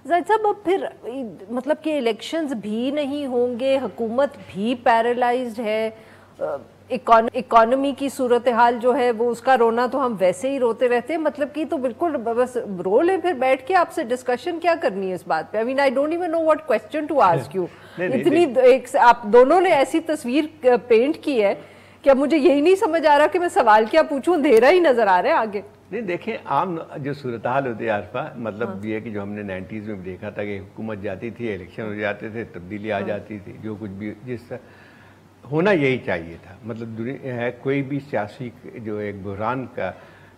जाहिद साहब, अब फिर मतलब कि इलेक्शंस भी नहीं होंगे, हुकूमत भी पैरालाइज्ड है, इकोनॉमी की सूरत हाल जो है वो उसका रोना तो हम वैसे ही रोते रहते हैं, मतलब कि तो बिल्कुल बस रोल है फिर बैठ के आपसे डिस्कशन क्या करनी है इस बात पे। I mean I don't even know what question to ask you. इतनी एक आप दोनों ने ऐसी तस्वीर पेंट की है कि अब मुझे यही नहीं समझ आ रहा कि मैं सवाल क्या पूछूं, अंधेरा ही नजर आ रहा है आगे। नहीं देखें, आम जो सूरत हाल होती है आसपा, मतलब ये कि जो हमने 90s में देखा था कि हुकूमत जाती थी, इलेक्शन हो जाते थे, तब्दीली आ जाती थी, जो कुछ भी जिस होना यही चाहिए था। मतलब दुनिया है, कोई भी सियासी जो एक बहरान का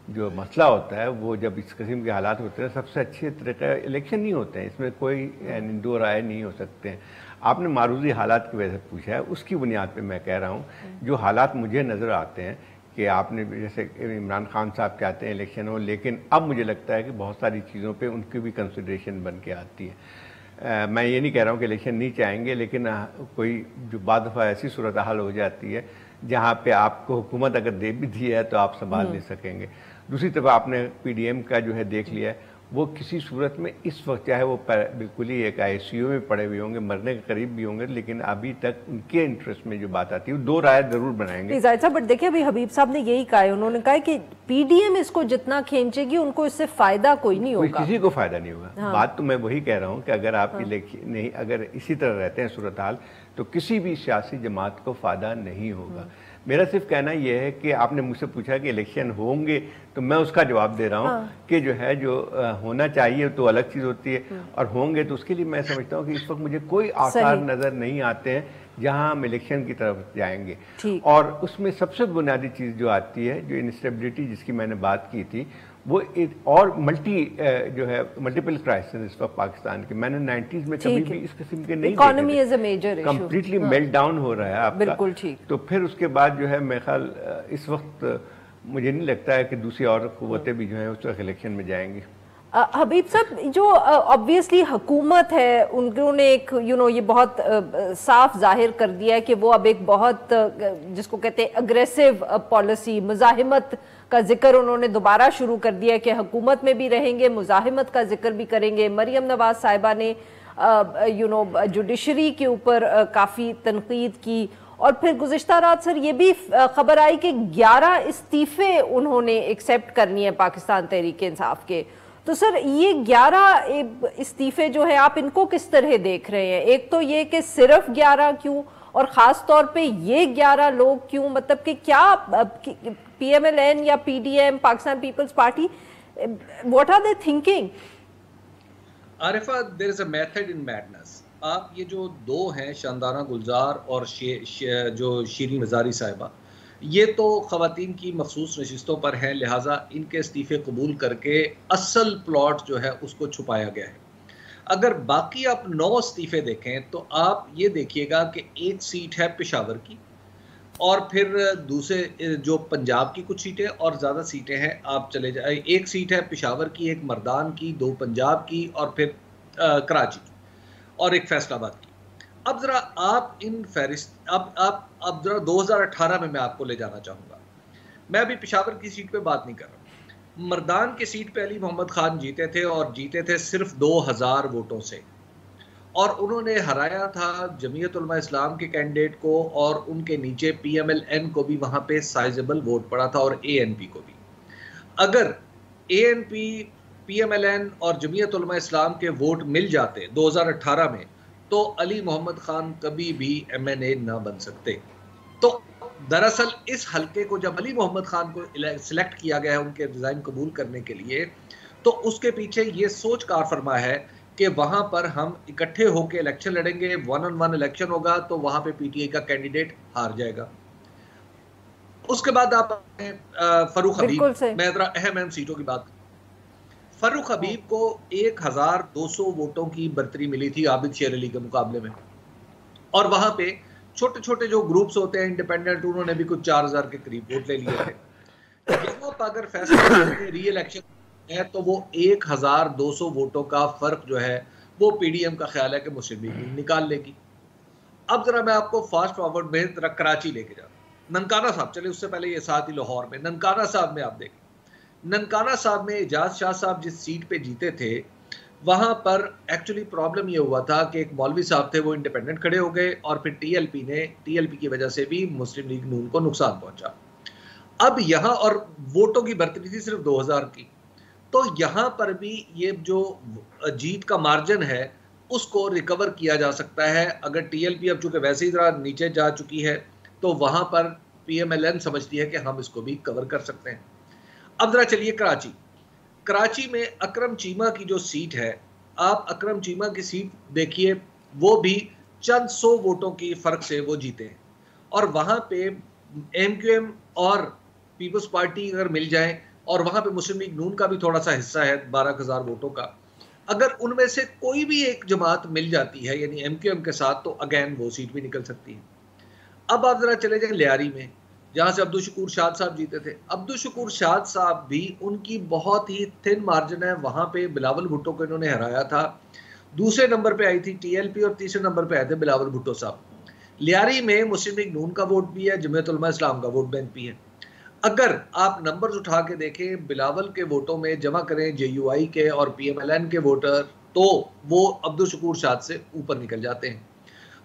जो मसला होता है, वो जब इस किस्म के हालात होते हैं, सबसे अच्छे तरीका इलेक्शन नहीं होते हैं, इसमें कोई दो राय नहीं हो सकते हैं। आपने मारूजी हालात की वजह से पूछा है, उसकी बुनियाद पे मैं कह रहा हूँ जो हालात मुझे नज़र आते हैं कि आपने जैसे इमरान खान साहब चाहते हैं इलेक्शन हो, लेकिन अब मुझे लगता है कि बहुत सारी चीज़ों पे उनकी भी कंसिडरेशन बन के आती है। मैं ये नहीं कह रहा हूँ कि इलेक्शन नहीं चाहेंगे, लेकिन कोई जो बाद दफ़ा ऐसी सूरत हाल हो जाती है जहाँ पे आपको हुकूमत अगर दे भी दी है तो आप संभाल नहीं सकेंगे। दूसरी तरफ आपने PDM का जो है देख लिया है, वो किसी सूरत में इस वक्त चाहे वो बिल्कुल ही एक ICU में पड़े हुए होंगे, मरने के करीब भी होंगे, लेकिन अभी तक उनके इंटरेस्ट में जो बात आती है वो दो राय जरूर बनाएंगे। जाहिद साहब, बट देखिए अभी हबीब साहब ने यही कहा है, उन्होंने कहा कि PDM इसको जितना खींचेगी उनको इससे फायदा कोई नहीं होगा, किसी को फायदा नहीं होगा। हाँ। बात तो मैं वही कह रहा हूँ कि अगर आप नहीं, अगर इसी तरह रहते हैं सूरत हाल, तो किसी भी सियासी जमात को फायदा नहीं होगा। मेरा सिर्फ कहना यह है कि आपने मुझसे पूछा कि इलेक्शन होंगे, तो मैं उसका जवाब दे रहा हूँ कि जो है जो होना चाहिए तो अलग चीज़ होती है, और होंगे तो उसके लिए मैं समझता हूँ कि इस वक्त मुझे कोई आसार नज़र नहीं आते हैं जहाँ हम इलेक्शन की तरफ जाएंगे। और उसमें सबसे बुनियादी चीज़ जो आती है, जो इंस्टेबिलिटी जिसकी मैंने बात की थी, वो एक और जो है मल्टीपल क्राइसिस इस वक्त पाकिस्तान के, मैंने 90s में कभी भी इस किस्म के नहीं economy is a major issue, completely melt down हो रहा है आपका। बिल्कुल ठीक। तो फिर उसके बाद जो है मेरे ख्याल इस वक्त मुझे नहीं लगता है कि दूसरी और कुव्वतें भी जो है उस वक्त इलेक्शन में जाएंगी। हबीब साहब, जो ऑब्वियसली हुकूमत है, उन्होंने एक ये बहुत साफ जाहिर कर दिया है कि वो अब एक बहुत जिसको कहते हैं अग्रेसिव पॉलिसी, मुजाहिमत का जिक्र उन्होंने दोबारा शुरू कर दिया है कि हुकूमत में भी रहेंगे, मुजाहिमत का जिक्र भी करेंगे। मरियम नवाज साहिबा ने जुडिशरी के ऊपर काफ़ी तनकीद की, और फिर गुज़िश्ता रात सर ये भी खबर आई कि 11 इस्तीफ़े उन्होंने एक्सेप्ट करनी है पाकिस्तान तहरीक इंसाफ के। तो सर ये 11 इस्तीफ़े जो है, आप इनको किस तरह देख रहे हैं? एक तो ये कि सिर्फ 11 क्यों, और ख़ास तौर पे ये 11 लोग क्यों? मतलब कि क्या PMLN या PDM, Pakistan Peoples Party, what are they thinking? Arifa, there is a method in madness. आप ये जो दो हैं, शानदाना गुलजार और जो शीरीन मज़ारी साहिबा, ये तो ख़वातीन की मखसूस नशिस्तों पर हैं, लिहाजा इनके इस्तीफ़े कबूल करके असल प्लॉट जो है उसको छुपाया गया है। अगर बाकी आप 9 इस्तीफ़े देखें तो आप ये देखिएगा कि एक सीट है पेशावर की, और फिर दूसरे जो पंजाब की कुछ सीटें और ज़्यादा सीटें हैं, आप चले जाए, एक सीट है पेशावर की, एक मर्दान की, 2 पंजाब की, और फिर कराची की, और एक फैसलाबाद की। अब ज़रा आप इन फहरिस्त अब ज़रा 2018 में मैं आपको ले जाना चाहूँगा। मैं अभी पेशावर की सीट पे बात नहीं कर रहा। मर्दान की सीट पे अली मोहम्मद खान जीते थे, और जीते थे सिर्फ 2000 वोटों से, और उन्होंने हराया था जमीयत उलमा इस्लाम के कैंडिडेट को, और उनके नीचे PMLN को भी वहाँ पे साइजेबल वोट पड़ा था, और ANP को भी। अगर ANP, PMLN और जमीयत उलमा इस्लाम के वोट मिल जाते 2018 में, तो अली मोहम्मद खान कभी भी MNA ना बन सकते। तो दरअसल इस हलके को जब अली मोहम्मद खान को सिलेक्ट किया गया है उनके रिजाइन कबूल करने के लिए, तो उसके पीछे ये सोच कार फरमा है कि वहां पर हम इकट्ठे होकर इलेक्शन लड़ेंगे, 1-on-1 इलेक्शन होगा, तो वहां पे PTI का कैंडिडेट हार जाएगा। उसके बाद आप फरूख हबीब, मैं जरा अहम सीटों की बात, फरूख हबीब को 1200 वोटों की बर्तरी मिली थी आबिद शेर अली के मुकाबले में, और वहां पे छोटे छोटे जो ग्रुप्स होते हैं इंडिपेंडेंट, उन्होंने भी कुछ 4000 के करीब वोट ले लिए थे। यहाँ पर अगर फैसला री इलेक्शन है तो वो 1200 वोटों का फर्क जो है वो PDM का ख्याल है कि मुस्लिम लीग निकाल लेगी। अब जरा मैं आपको फास्ट फॉरवर्ड में जरा कराची लेके जा, ननकाना साहब, चले उससे पहले ये साथ ही लाहौर में ननकाना साहब में आप देखें, ननकाना साहब में एजाज शाह साहब जिस सीट पे जीते थे, वहां पर एक्चुअली प्रॉब्लम ये हुआ था कि एक मौलवी साहब थे, वो इंडिपेंडेंट खड़े हो गए और फिर टीएलपी की वजह से भी मुस्लिम लीग नून को नुकसान पहुंचा। अब यहां और वोटों की बढ़ती थी सिर्फ 2000 की, तो यहां पर भी ये जो जीत का मार्जिन है उसको रिकवर किया जा सकता है। अगर टीएलपी अब चूंकि वैसे ही जरा नीचे जा चुकी है तो वहां पर पीएमएलएन समझती है कि हम इसको भी कवर कर सकते हैं। अब जरा चलिए कराची में अकरम चीमा की जो सीट है, आप अकरम चीमा की सीट देखिए, वो भी चंद 100 वोटों की फर्क से वो जीते हैं। और वहां पे एमक्यूएम और पीपल्स पार्टी अगर मिल जाए और वहां पे मुस्लिम लीग नून का भी थोड़ा सा हिस्सा है 12,000 वोटों का, अगर उनमें से कोई भी एक जमात मिल जाती है यानी एमक्यूएम के साथ, तो अगेन वो सीट भी निकल सकती है। अब आप जरा चले जाए लियारी में, जहां से अब्दुल शकूर शाद साहब जीते थे। अब्दुल शकूर शाद साहब भी, उनकी बहुत ही थिन मार्जिन है, वहां पे बिलावल भुट्टो को इन्होंने हराया था। दूसरे नंबर पे आई थी टीएलपी और तीसरे नंबर पे आए थे बिलावल भुट्टो साहब। लियारी में मुस्लिम लीग नून का वोट भी है, जमीयत उलमा इस्लाम का वोट बैंक भी है। अगर आप नंबर्स उठा के देखें, बिलावल के वोटों में जमा करें जेयूआई के और पीएमएलएन के वोटर, तो वो अब्दुल शकूर शाद से ऊपर निकल जाते हैं।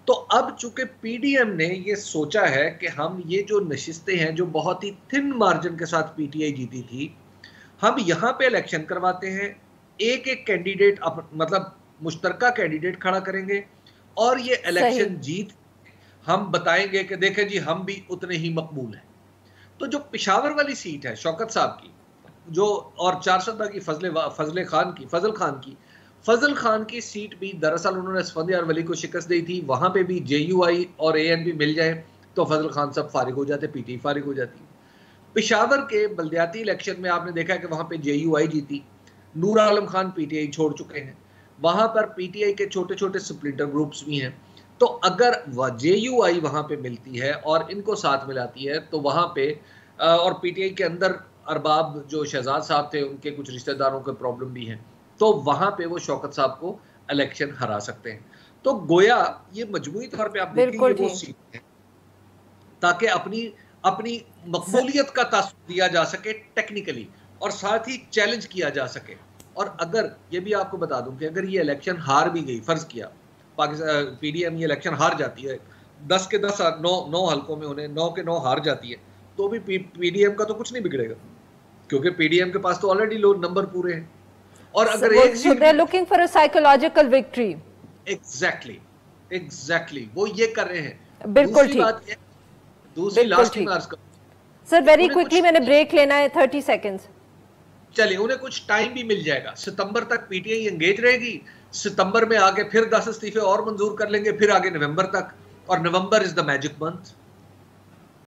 तो अब चूंकि पीडीएम ने ये सोचा है कि हम ये जो नशिस्तें हैं जो बहुत ही थिन मार्जिन के साथ पीटीआई जीती थी, हम यहाँ पे इलेक्शन करवाते हैं, एक एक कैंडिडेट मतलब मुश्तरका कैंडिडेट खड़ा करेंगे और ये इलेक्शन जीत हम बताएंगे कि देखें जी हम भी उतने ही मकबूल हैं। तो जो पेशावर वाली सीट है शौकत साहब की, जो और चारसदा की फजल खान की सीट भी दरअसल उन्होंने स्फंदियार वली को शिकस्त दी थी। वहां पे भी जेयूआई और एएनपी मिल जाए तो फजल खान सब फारिग हो जाते, पीटीआई फारिग हो जाती। पेशावर के बल्दियाती इलेक्शन में आपने देखा कि वहां पे जेयूआई जीती, नूर आलम खान पीटीआई छोड़ चुके हैं, वहां पर पीटीआई के छोटे छोटे स्प्लिटर ग्रुप्स भी हैं। तो अगर जेयूआई वहां पे मिलती है और इनको साथ मिलाती है तो वहां पे और पीटीआई के अंदर अरबाब जो शहजाद साहब थे उनके कुछ रिश्तेदारों के प्रॉब्लम भी हैं, तो वहां पे वो शौकत साहब को इलेक्शन हरा सकते हैं। तो गोया ये मजमूई तौर पे आप देखेंगे वो सीट है ताकि अपनी मकबूलियत का तासुर दिया जा सके टेक्निकली और साथ ही चैलेंज किया जा सके। और अगर ये भी आपको बता दूं कि अगर ये इलेक्शन हार भी गई, फर्ज किया पाकिस्तान पीडीएम ये इलेक्शन हार जाती है, 10 के 10 9 हलकों में उन्हें 9 के 9 हार जाती है, तो भी पीडीएम का तो कुछ नहीं बिगड़ेगा क्योंकि पीडीएम के पास तो ऑलरेडी लो नंबर पूरे हैं। और अगर so they're looking for a psychological victory. Exactly वो ये कर रहे हैं। बिल्कुल ठीक। दूसरी लास्ट में अर्ज करूं सर वेरी क्विकली, मैंने ब्रेक लेना है 30 सेकंड्स। चलिए, उन्हें कुछ टाइम भी मिल जाएगा, सितंबर तक पीटीआई एंगेज रहेगी, सितंबर में आगे फिर 10 इस्तीफे और मंजूर कर लेंगे, फिर आगे नवंबर तक, और November is the magic month.